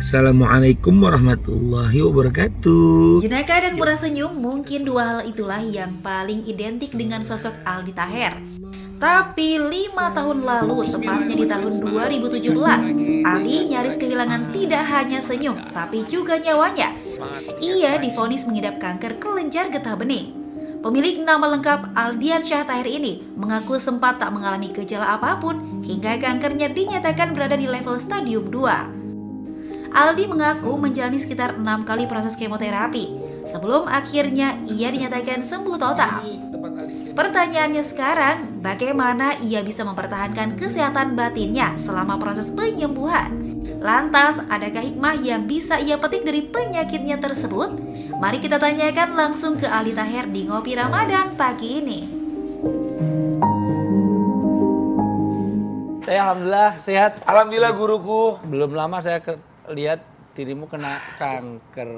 Assalamualaikum warahmatullahi wabarakatuh. Jenaka dan murah senyum mungkin dua hal itulah yang paling identik dengan sosok Aldi Taher. Tapi 5 tahun lalu, tepatnya di tahun 2017, Aldi nyaris kehilangan tidak hanya senyum, tapi juga nyawanya. Ia divonis mengidap kanker kelenjar getah bening. Pemilik nama lengkap Aldian Syah Taher ini mengaku sempat tak mengalami gejala apapun hingga kankernya dinyatakan berada di level stadium 2. Aldi mengaku menjalani sekitar 6 kali proses kemoterapi sebelum akhirnya ia dinyatakan sembuh total. Pertanyaannya sekarang, bagaimana ia bisa mempertahankan kesehatan batinnya selama proses penyembuhan? Lantas, adakah hikmah yang bisa ia petik dari penyakitnya tersebut? Mari kita tanyakan langsung ke Aldi Taher di Ngopi Ramadan pagi ini. Saya alhamdulillah sehat. Alhamdulillah guruku. Belum lama saya lihat dirimu kena kanker.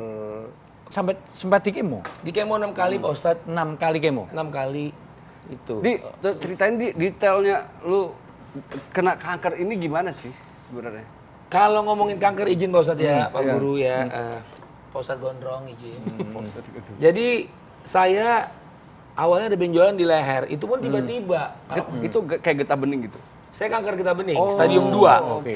Sampai sempat di kemo? Di kemo 6 kali Pak Ustadz. 6 kali kemo? 6 kali. Itu. Ceritain detailnya lu kena kanker ini gimana sih sebenarnya? Kalau ngomongin kanker izin Pak Ustadz ya, Pak Guru ya. Pak Ustadz Gondrong izin. Jadi saya awalnya ada benjolan di leher, itu pun tiba-tiba. Itu kayak getah bening gitu? Saya kanker getah bening, stadium 2. Oke.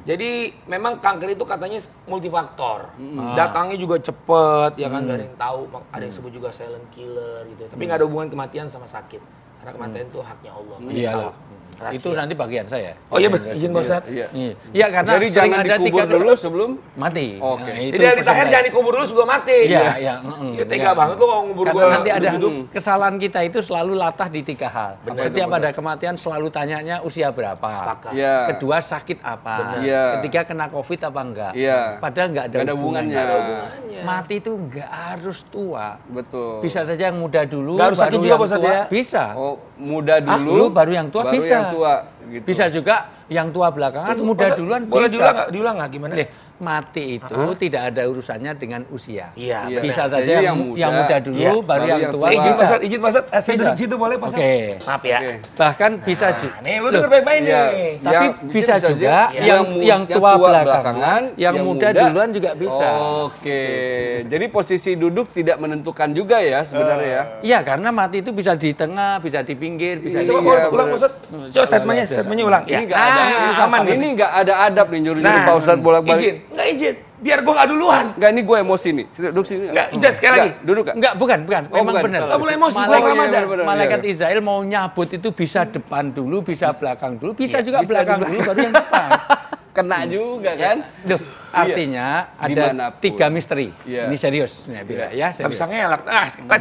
Jadi memang kanker itu katanya multifaktor. Datangnya juga cepet, ya kan, gak ada yang tahu. Ada yang sebut juga silent killer gitu. Tapi nggak ada hubungan kematian sama sakit. Karena kematian itu haknya Allah. Iya lah. Itu nanti bagian saya. Oh iya, izin Pak Ustadz. Iya, karena jadi sering jangan ada dikubur dulu sebelum mati. Oke. Nah, itu Jadi Aldi Taher pesan jangan dikubur dulu sebelum mati. Iya, iya. Ya tega banget lu mau ngubur Karena gua. nanti ada kesalahan kita itu selalu latah di 3 hal. Setiap ada kematian selalu tanyanya usia berapa. Sepakat. Iya. Kedua sakit apa. Iya. Ketiga kena COVID apa enggak. Iya. Padahal nggak ada hubungannya. Mati itu nggak harus tua. Betul. Bisa saja yang muda dulu, Nggak harus sakit baru juga, yang Pak Ustadz, tua. ya? Bisa. Oh, muda dulu, Dulu baru yang tua baru bisa. yang tua gitu. Bisa juga yang tua belakangan, muda duluan Boleh bisa. diulang nggak gimana? Mati itu tidak ada urusannya dengan usia. Iya. Iya. Bisa Jadi saja yang muda dulu, baru yang tua. Izin bisa. Pak Ustadz, izin Pak Ustadz. Saya Bisa. duduk situ boleh Pak Ustadz? Oke. Maaf ya. Oke. Bahkan bisa juga. Nih lu denger baik-baik nih. Tapi bisa juga yang tua belakangan, yang muda duluan juga bisa. Oke. Jadi posisi duduk tidak menentukan juga ya sebenarnya ya. Iya, karena mati itu bisa di tengah, bisa di pinggir, bisa di Coba ulang Pak Ustadz. Coba statementnya ulang. Ini nggak ada aman nih. Ini nggak ada adab nih nyuruh-nyuruh Pak Ustadz bolak-balik. Izin, nggak izin. Biar gua nggak duluan. Nggak, ini gue emosi nih. Duduk sini. Nggak, izin sekali lagi. Duduk kan? Enggak, bukan. Memang bukan, benar. salah. Nggak boleh emosi, Malaikat, bulan Ramadan. Malaikat Israel mau nyabut itu bisa depan dulu, bisa belakang dulu, bisa juga belakang dulu, baru yang depan. Kena juga kan? Duh, artinya ada Dimanapun. 3 misteri. Iya. Ini serius. Ya, serius. Bisa ngelak.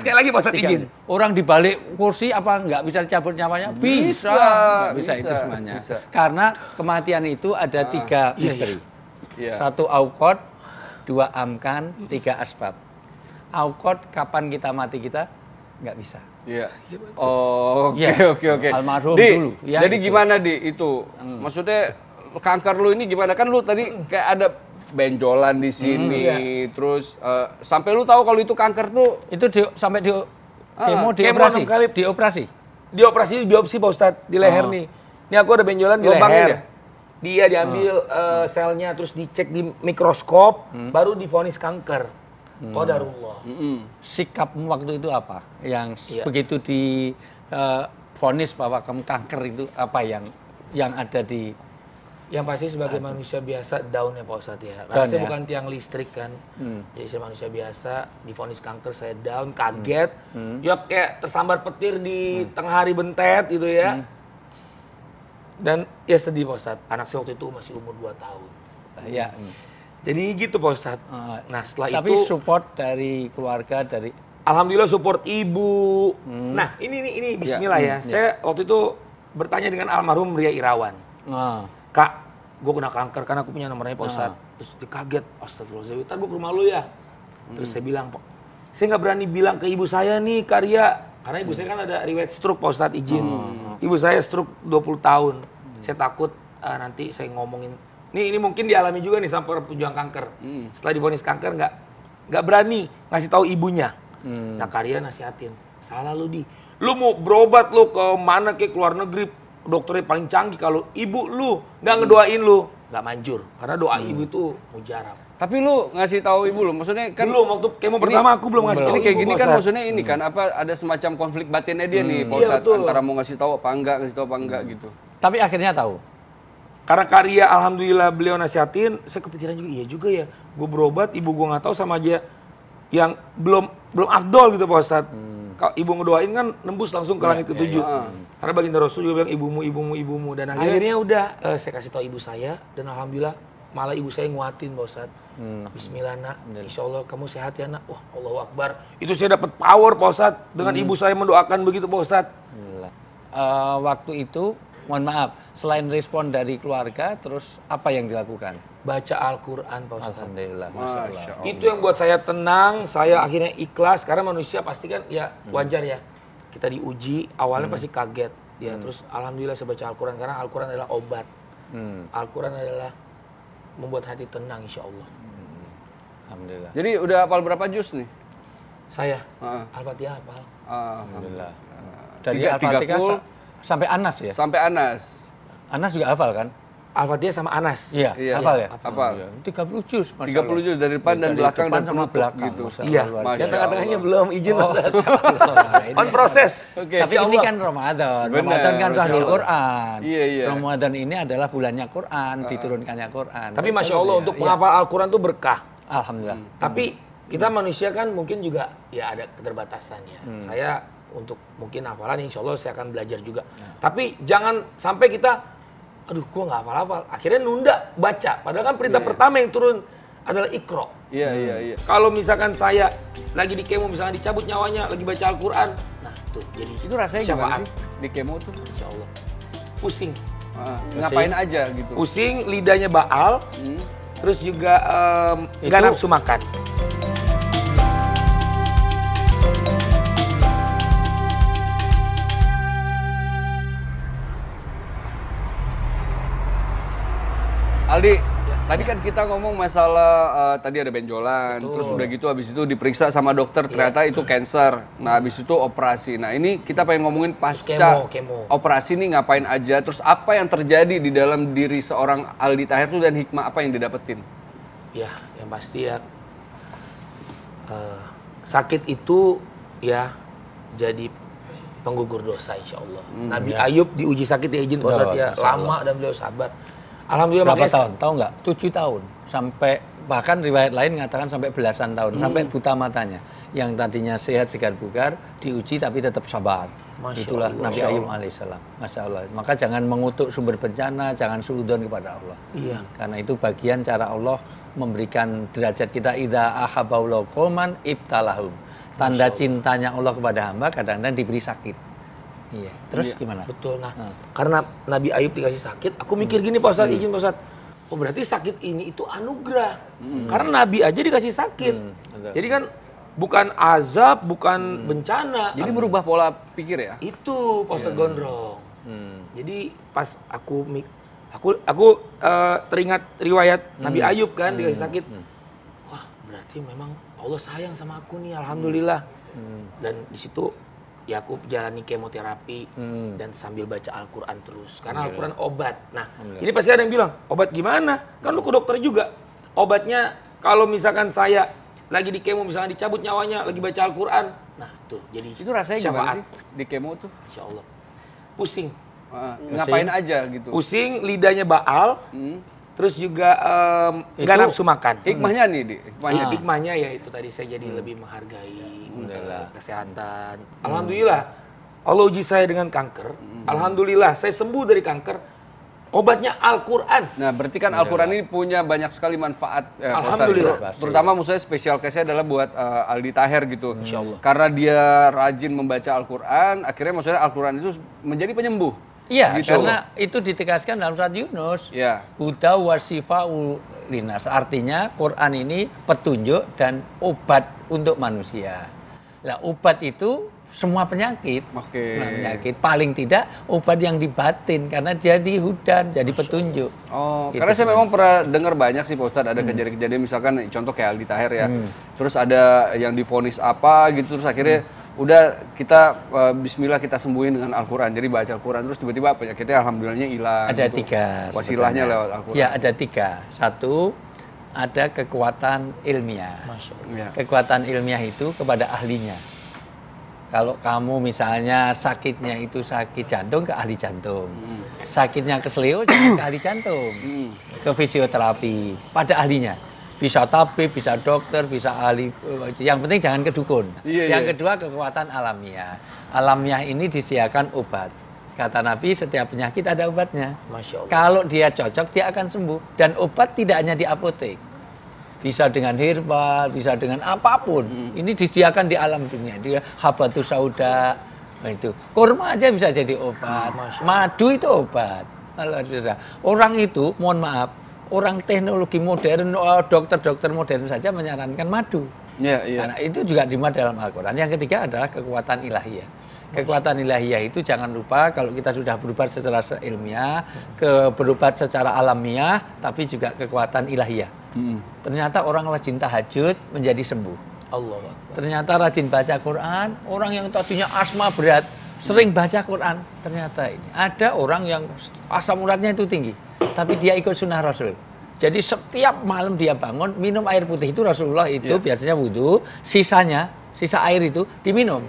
Sekali lagi Pak Ustadz izin. Orang di balik kursi apa nggak bisa dicabut nyawanya? Bisa. Nggak bisa itu semuanya. Bisa. Karena kematian itu ada 3 misteri. Iya. 1 aukot, 2 amkan, 3 asbab. Aukot kapan kita mati kita nggak bisa. Iya. Oke, Iya. oke. Almarhum Di, dulu. Ya, jadi itu. gimana Di itu? Maksudnya kanker lu ini gimana? Kan lu tadi kayak ada benjolan di sini, terus sampai lu tahu kalau itu kanker tuh Itu sampai di kemo, kemo 6 kali. dioperasi. Dioperasi biopsi Pak Ustadz di leher nih. Ini aku ada benjolan di Lubangin leher. ya? Dia diambil selnya terus dicek di mikroskop, baru divonis kanker. Qadarullah. Sikapmu waktu itu apa? Yang Iya. begitu di vonis bahwa kamu kanker itu apa yang ada di Yang pasti sebagai manusia biasa down ya Pak Ustadz ya. Down, Karena saya ya? bukan tiang listrik kan. Jadi saya manusia biasa, divonis kanker saya down, kaget. Ya kayak tersambar petir di tengah hari bentet gitu ya. Dan ya sedih Pak Ustadz. Anak saya waktu itu masih umur 2 tahun. ya. Jadi gitu Pak Ustadz. Nah setelah Tapi itu support dari keluarga dari alhamdulillah support ibu. Nah ini bismillah ya. Saya waktu itu bertanya dengan almarhum Ria Irawan. Kak, gue kena kanker karena aku punya nomornya Pak Ustadz. Terus dia kaget, astagfirullahaladzim, ntar gue ke rumah lu ya. Terus saya bilang, Pak, saya nggak berani bilang ke ibu saya nih, Karya. Karena ibu saya kan ada riwayat stroke Pak Ustadz, izin. Ibu saya stroke 20 tahun. Saya takut nanti saya ngomongin. Ini mungkin dialami juga nih sama pejuang kanker. Setelah divonis kanker nggak berani ngasih tahu ibunya. Nah Karya nasihatin, salah lu lu mau berobat lu ke mana ke luar negeri, dokternya paling canggih kalau ibu lu nggak ngedoain lu, nggak manjur karena doa ibu itu mujarab. Tapi lu ngasih tahu ibu lu, maksudnya kan belum waktu kemo pertama aku belum ngasih tahu. Ini kayak ibu, gini Pak kan Ustadz. maksudnya ini kan apa ada semacam konflik batinnya dia nih Pak Iya, Ustadz, betul. antara mau ngasih tahu apa enggak gitu. Tapi akhirnya tahu. Karena karya alhamdulillah beliau nasihatin, saya kepikiran juga iya juga ya. Gue berobat, ibu gue nggak tahu sama aja yang belum afdol gitu Pak Ustadz. Kalau ibu ngedoain kan nembus langsung ke langit ke-7. Karena baginda Rasul juga bilang ibumu dan akhirnya udah saya kasih tahu ibu saya dan alhamdulillah malah ibu saya nguatin Pak Ustadz. Bismillah nak, insya Allah kamu sehat ya nak. Wah Allahu Akbar. Itu saya dapat power Pak Ustadz dengan ibu saya mendoakan begitu Pak Ustadz. Waktu itu, mohon maaf, selain respon dari keluarga, terus apa yang dilakukan? Baca Al-Quran Pak Ustadz. Alhamdulillah, Masya Masya Allah. Itu yang buat saya tenang, saya akhirnya ikhlas karena manusia pasti kan ya wajar ya. Kita diuji, awalnya pasti kaget. Ya, terus alhamdulillah saya baca Al-Quran karena Al-Quran adalah obat. Al-Quran adalah membuat hati tenang insya Allah. Alhamdulillah. Jadi udah hafal berapa juz nih? Saya Al-Fatihah hafal. Alhamdulillah. Dari 30 Al-Fatihah sampai Anas ya? sampai Anas. Anas juga hafal kan? Al-Fatihah sama Anas. Iya, Iya, hafal ya? hafal. Iya. 30 juz. Masya 30 Allah. juz dari depan dan Dari belakang depan dan sama penutup belakang, gitu. Masya Iya, Allah. Masya yang tengah-tengahnya Allah. belum izin Pak Ustadz. Ini- On proses. Oke, Tapi insya ini Allah. kan Ramadan. Benar, Ramadan kan Masya Syahrul Allah. Quran. Iya, iya. Ramadan ini adalah bulannya Quran, diturunkannya Quran. Tapi Masya Allah untuk Iya. menghafal Al-Quran itu berkah. Alhamdulillah. Tapi kita manusia kan mungkin juga ya ada keterbatasannya. Saya untuk mungkin hafalan insya Allah saya akan belajar juga. Tapi jangan sampai kita aduh gua nggak hafal-hafal. Akhirnya nunda baca. Padahal kan perintah pertama yang turun adalah Iqra. Iya. Kalau misalkan saya lagi di kemo misalnya dicabut nyawanya lagi baca Al-Quran. Nah tuh jadi Itu rasanya gimana syafaat. sih di kemo tuh? Insya Allah. Pusing. Ngapain aja gitu? Pusing, lidahnya baal. Terus juga Itu- nggak nafsu makan. Aldi, tadi kan kita ngomong masalah tadi ada benjolan, terus udah gitu habis itu diperiksa sama dokter ternyata itu cancer. Nah, habis itu operasi. Nah, ini kita pengen ngomongin pasca Kemo. operasi nih ngapain aja, terus apa yang terjadi di dalam diri seorang Aldi Taher tuh dan hikmah apa yang didapetin? Ya, yang pasti ya sakit itu ya jadi penggugur dosa insya Allah. Nabi Ayub diuji sakit ya izin Pak Ustadz ya Masya Allah. lama dan beliau sabar. Alhamdulillah Berapa makanya tahun? Tahu nggak? 7 tahun. Sampai bahkan riwayat lain mengatakan sampai belasan tahun. Sampai buta matanya. Yang tadinya sehat segar bugar, diuji tapi tetap sabar. Masya Itulah Allah. Nabi Ayub alaihissalam. Masya Allah. Maka jangan mengutuk sumber bencana, jangan suudzon kepada Allah. Iya. Karena itu bagian cara Allah memberikan derajat kita. Idza ahabbaullahu qauman ibtalahum. Tanda cintanya Allah kepada hamba kadang-kadang diberi sakit. Iya. Terus gimana? betul. Nah, karena Nabi Ayub dikasih sakit, aku mikir gini Pak Ustadz, izin Pak Ustadz. Oh berarti sakit ini itu anugerah. Karena Nabi aja dikasih sakit. betul. Jadi kan bukan azab, bukan bencana. Jadi merubah pola pikir ya? Itu Pak Ustadz Gondrong. Jadi pas aku teringat riwayat Nabi Ayub kan dikasih sakit. Wah, berarti memang Allah sayang sama aku nih, alhamdulillah. Dan di situ ya aku jalani kemoterapi dan sambil baca Al-Quran terus. Karena Al-Quran obat. Nah, ini pasti ada yang bilang, obat gimana? Kan lu ke dokter juga. Obatnya kalau misalkan saya lagi di kemo misalnya dicabut nyawanya, lagi baca Al-Quran. Nah, tuh jadi Itu rasanya gimana syafaat. sih di kemo tuh? Insya Allah. Pusing. Ngapain aja gitu? Pusing, lidahnya baal. Terus juga nggak Itu- nafsu makan. Hikmahnya nih, Di. Hikmahnya. Hikmahnya ya itu tadi saya jadi lebih menghargai Alhamdulillah. kesehatan. Alhamdulillah. Allah uji saya dengan kanker. Alhamdulillah saya sembuh dari kanker. Obatnya Al-Quran. Nah, berarti kan Al-Quran ini punya banyak sekali manfaat. Alhamdulillah. Ustaz. Terutama maksudnya spesial case-nya adalah buat Aldi Taher gitu. Insya Allah. Karena dia rajin membaca Al-Quran, akhirnya maksudnya Al-Quran itu menjadi penyembuh. Iya, Gitu. karena itu ditegaskan dalam surat Yunus. Ya. Huda wasifa'u linas. Artinya Quran ini petunjuk dan obat untuk manusia. Lah obat itu semua penyakit. Oke. Nah, penyakit paling tidak obat yang di batin karena jadi hudan, jadi petunjuk. Oh, Gitu karena saya memang pernah dengar banyak sih Pak Ustadz, ada kejadian-kejadian misalkan contoh kayak Aldi Taher ya. Terus ada yang divonis apa gitu, terus akhirnya udah kita bismillah kita sembuhin dengan Al-Quran. Jadi baca Al-Quran terus tiba-tiba penyakitnya alhamdulillahnya hilang. Ada gitu. 3 wasilahnya lewat Al-Quran. Ya, ada 3. 1, ada kekuatan ilmiah. Ya. Kekuatan ilmiah itu kepada ahlinya. Kalau kamu misalnya sakitnya itu sakit jantung, ke ahli jantung. Sakitnya kesleo, jangan ke ahli jantung. Ke fisioterapi, pada ahlinya. Bisa tabib, bisa dokter, bisa ahli. Yang penting jangan ke dukun. Yang kedua, kekuatan alamiah. Alamiah ini disediakan obat. Kata Nabi, setiap penyakit ada obatnya. Masya Allah. Kalau dia cocok, dia akan sembuh. Dan obat tidak hanya di apotek. Bisa dengan herbal, bisa dengan apapun. Ini disediakan di alam dunia. Dia habatus sauda, itu. Kurma aja bisa jadi obat. Madu itu obat. Orang itu, mohon maaf, orang teknologi modern, dokter-dokter modern saja menyarankan madu. Karena itu juga dimana dalam Al-Quran. Yang ketiga adalah kekuatan ilahiyah. Kekuatan ilahiyah itu jangan lupa kalau kita sudah berobat secara ilmiah, berobat secara alamiah, tapi juga kekuatan ilahiyah. Ternyata orang rajin tahajud menjadi sembuh. Allah. Ternyata rajin baca Quran, orang yang tadinya asma berat, sering baca Quran. Ternyata ini ada orang yang asam uratnya itu tinggi, tapi dia ikut sunnah Rasul. Jadi setiap malam dia bangun minum air putih itu Rasulullah itu biasanya wudhu, sisa air itu diminum.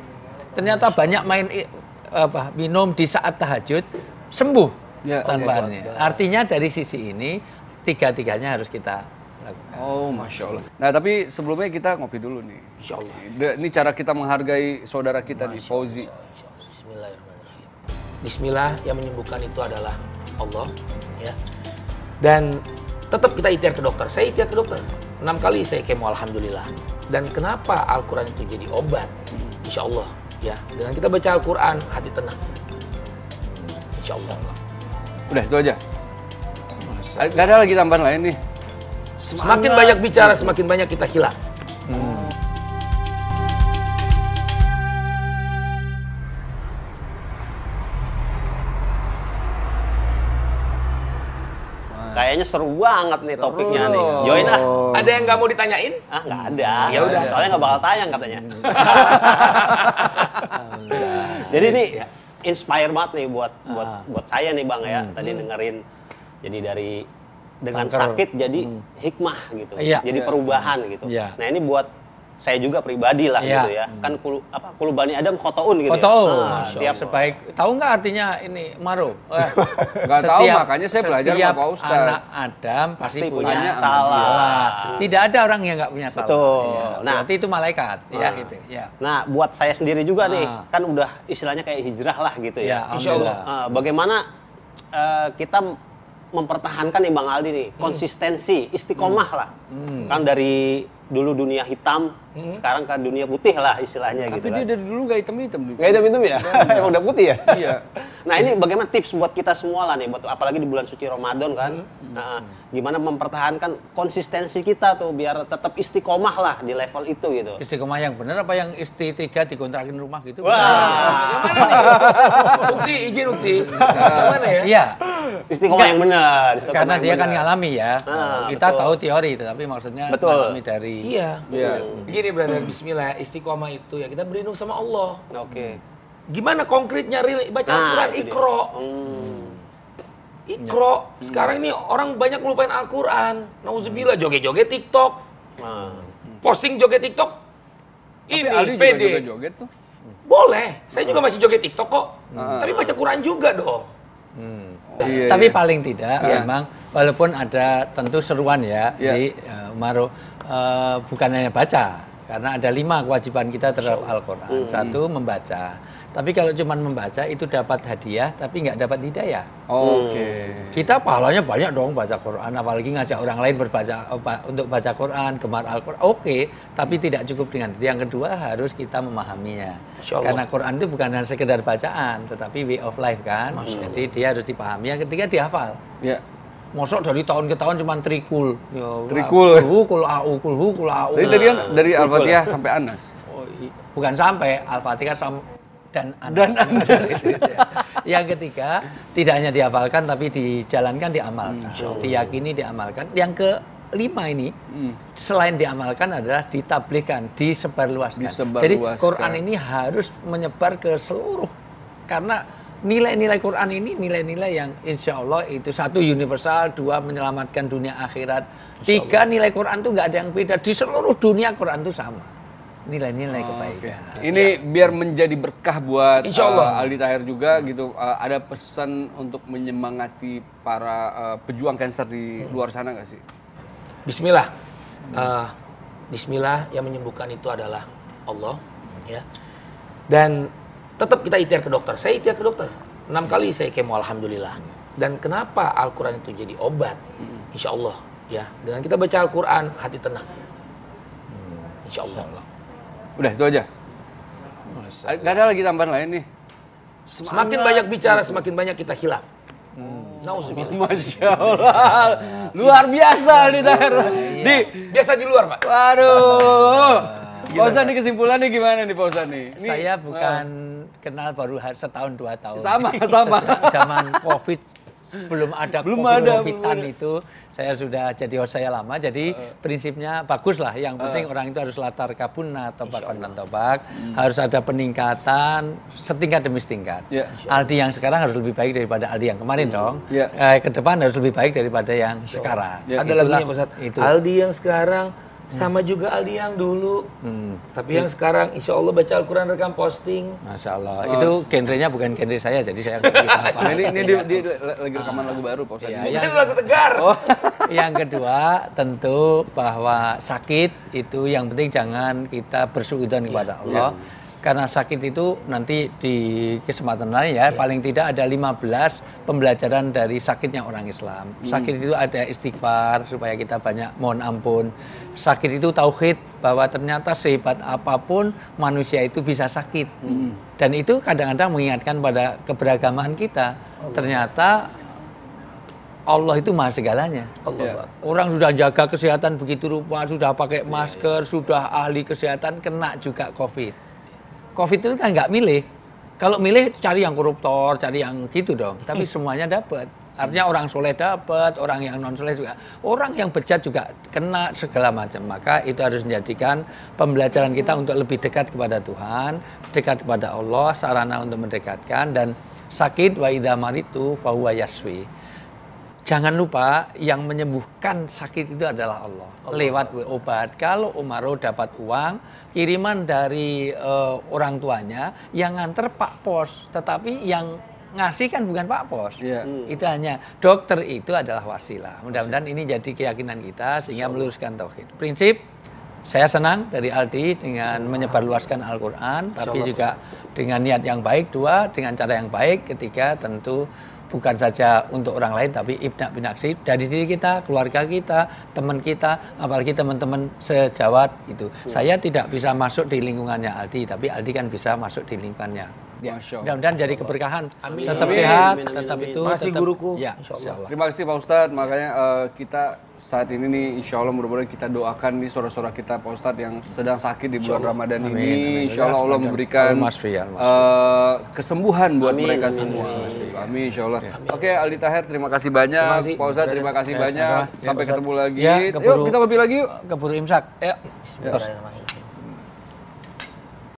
Ternyata banyak minum di saat tahajud sembuh tanpaannya. Artinya dari sisi ini 3-tiganya harus kita lakukan. Oh, Masya Allah. Nah, tapi sebelumnya kita ngopi dulu nih. Insya Allah. Ini cara kita menghargai saudara kita nih, Fauzi. Bismillahirrahmanirrahim. Bismillah, yang menyembuhkan itu adalah Allah. Ya. Dan tetap kita ikhtiar ke dokter. Saya ikhtiar ke dokter. 6 kali saya kemo, alhamdulillah. Dan kenapa Al-Quran itu jadi obat? Insya Allah. Ya, dengan kita baca Al-Quran, hati tenang. Insya Allah. Udah, itu aja. Gak ada lagi tambahan lain nih. Semakin banyak bicara, semakin banyak kita hilang. Kayaknya seru banget nih topiknya nih. Join ah. Ada yang nggak mau ditanyain? Ah, nggak ada. Ya udah. Soalnya nggak bakal tayang katanya. Jadi ini inspire banget nih buat saya nih Bang ya. Tadi dengerin jadi dari dengan sakit jadi hikmah gitu. Jadi perubahan gitu. Nah, ini buat saya juga pribadi lah gitu ya. Kan kulu bani Adam khotoun gitu. Khotoun. Tiap sebaik tahu nggak artinya ini Maro? Nggak tahu, makanya saya belajar sama Pak Ustaz. Anak Adam pasti punya salah. Tidak ada orang yang nggak punya salah. Betul. Nah, berarti itu malaikat ya itu. Ya. Nah, buat saya sendiri juga nih, kan udah istilahnya kayak hijrah lah gitu ya. Insya Allah. Bagaimana kita mempertahankan nih Bang Aldi nih, konsistensi, istiqomah lah. Kan dari dulu dunia hitam, sekarang ke dunia putih lah istilahnya. Tapi gitu. dia dari dulu gak hitam-hitam. Gak hitam-hitam ya? Emang udah putih ya? Iya. Nah, ini bagaimana tips buat kita semua lah nih, apalagi di bulan suci Ramadan kan. Gimana mempertahankan konsistensi kita tuh biar tetap istiqomah lah di level itu gitu. Istiqomah yang benar apa yang istri 3 dikontrakin rumah gitu? Wah, yang mana nih? Ukti, izin Ukti. Yang mana ya? Iya. Istiqomah yang benar. Karena dia kan ngalami ya. Kita betul. tahu teori, tapi maksudnya ngalami dari. Iya. Gini brother, bismillah, istiqomah itu ya kita berlindung sama Allah. Oke. Gimana konkretnya real baca Al-Quran, ikro. Ikro. Sekarang ini orang banyak ngelupain Al-Quran. Nauzubillah, joget-joget TikTok. Posting joget TikTok. Tapi Ini Aldi PD. juga joget tuh. Boleh, saya juga masih joget TikTok kok. Tapi baca Quran juga dong. Tapi paling tidak memang walaupun ada tentu seruan ya si Maro, bukan hanya baca, karena ada 5 kewajiban kita terhadap Al-Quran. 1, membaca. Tapi kalau cuma membaca itu dapat hadiah tapi nggak dapat hidayah. Kita pahalanya banyak dong baca Quran, apalagi ngajak orang lain untuk baca Quran, gemar Al-Quran. Tapi tidak cukup dengan itu. Yang kedua harus kita memahaminya. Karena Quran itu bukan hanya sekedar bacaan, tetapi way of life kan. Jadi dia harus dipahami. Yang ketiga dihafal. Mosok dari tahun ke tahun cuma trikul. Trikul. Kul au. Jadi tadi kan dari Al-Fatihah sampai Anas. Bukan sampai Al-Fatihah dan Anas. Yang ketiga, tidak hanya dihafalkan tapi dijalankan, diamalkan. Diyakini, diamalkan. Yang ini selain diamalkan adalah ditablighkan, disebarluaskan. Jadi Quran ini harus menyebar ke seluruh, karena nilai-nilai Quran ini nilai-nilai yang insya Allah itu satu universal, dua menyelamatkan dunia akhirat, tiga nilai Quran itu nggak ada yang beda di seluruh dunia. Quran itu sama nilai-nilai kebaikan. Ini biar menjadi berkah buat Aldi Taher juga gitu. Ada pesan untuk menyemangati para pejuang cancer di luar sana nggak sih? Bismillah. Bismillah, yang menyembuhkan itu adalah Allah, ya. Dan tetap kita ikhtiar ke dokter. Saya ikhtiar ke dokter. 6 kali saya kemo, alhamdulillah. Dan kenapa Al-Quran itu jadi obat? Insya Allah, ya. Dengan kita baca Al-Quran, hati tenang. Insya Allah. Udah itu aja. Gak ada lagi tambahan lain nih. Semakin banyak bicara, semakin banyak kita khilaf. Masya Allah, luar biasa Aldi Taher. Biasa di luar, Pak. Waduh. Pak Ustadz nih kesimpulannya gimana nih Pak Ustadz nih? Saya bukan kenal baru setahun 2 tahun. Sama. Zaman COVID belum ada COVID-an itu, saya sudah jadi host saya lama. Jadi prinsipnya bagus lah. Yang penting orang itu harus latar kabuna, tobak dan tobak. Harus ada peningkatan setingkat demi setingkat. Aldi yang sekarang harus lebih baik daripada Aldi yang kemarin dong. Ke depan harus lebih baik daripada yang sekarang. Ada lagunya Pak Ustadz. Aldi yang sekarang sama juga Aldi yang dulu. Tapi yang sekarang insya Allah baca Al-Quran, rekam posting. Masya Allah. Itu genrenya bukan genre saya, jadi saya nggak bisa apa. Ini dia lagi rekaman lagu baru Pak Ustadz. Ini lagu tegar. Yang kedua tentu bahwa sakit itu yang penting jangan kita bersuudzon kepada Allah. Karena sakit itu nanti di kesempatan lain paling tidak ada 15 pembelajaran dari sakitnya orang Islam. Sakit itu ada istighfar supaya kita banyak mohon ampun. Sakit itu tauhid, bahwa ternyata sehebat apapun manusia itu bisa sakit. Dan itu kadang-kadang mengingatkan pada keberagaman kita. Ternyata Allah itu maha segalanya. Orang sudah jaga kesehatan begitu rupa, sudah pakai masker, sudah ahli kesehatan, kena juga COVID. COVID itu kan nggak milih. Kalau milih cari yang koruptor, cari yang gitu dong. Tapi semuanya dapat. Artinya orang soleh dapat, orang yang non soleh juga, orang yang bejat juga kena segala macam. Maka itu harus menjadikan pembelajaran kita untuk lebih dekat kepada Tuhan, dekat kepada Allah, sarana untuk mendekatkan. Dan sakit wa idza maritu fa huwa yasfi. Jangan lupa yang menyembuhkan sakit itu adalah Allah. Lewat obat. Kalau Umaro dapat uang, kiriman dari orang tuanya, yang nganter Pak Pos. Tetapi yang ngasih kan bukan Pak Pos. Itu hanya dokter itu adalah wasilah. Mudah-mudahan ini jadi keyakinan kita sehingga meluruskan tauhid. Prinsip, saya senang dari Aldi dengan menyebarluaskan Al-Quran. Tapi juga dengan niat yang baik. Dua, dengan cara yang baik. Ketiga, tentu bukan saja untuk orang lain, tapi ibnak binaksi dari diri kita, keluarga kita, teman kita, apalagi teman-teman sejawat itu. Saya tidak bisa masuk di lingkungannya Aldi, tapi Aldi kan bisa masuk di lingkungannya. Mudah-mudahan jadi keberkahan. Amin. Tetap sehat, tetap itu. Masih tetap, guruku. Ya, insyaallah. Terima kasih Pak Ustadz. Makanya kita saat ini nih, insya Allah mudah-mudahan kita doakan nih saudara-saudara kita Pak Ustadz yang sedang sakit di bulan Ramadan ini. Insya Allah Allah memberikan kesembuhan buat mereka semua. Amin, insya Allah. Oke, Aldi Taher, terima kasih banyak. Pak Ustadz, terima kasih banyak. Sampai ketemu lagi. Yuk, kita ngopi lagi yuk. Keburu imsak. Bismillahirrahmanirrahim.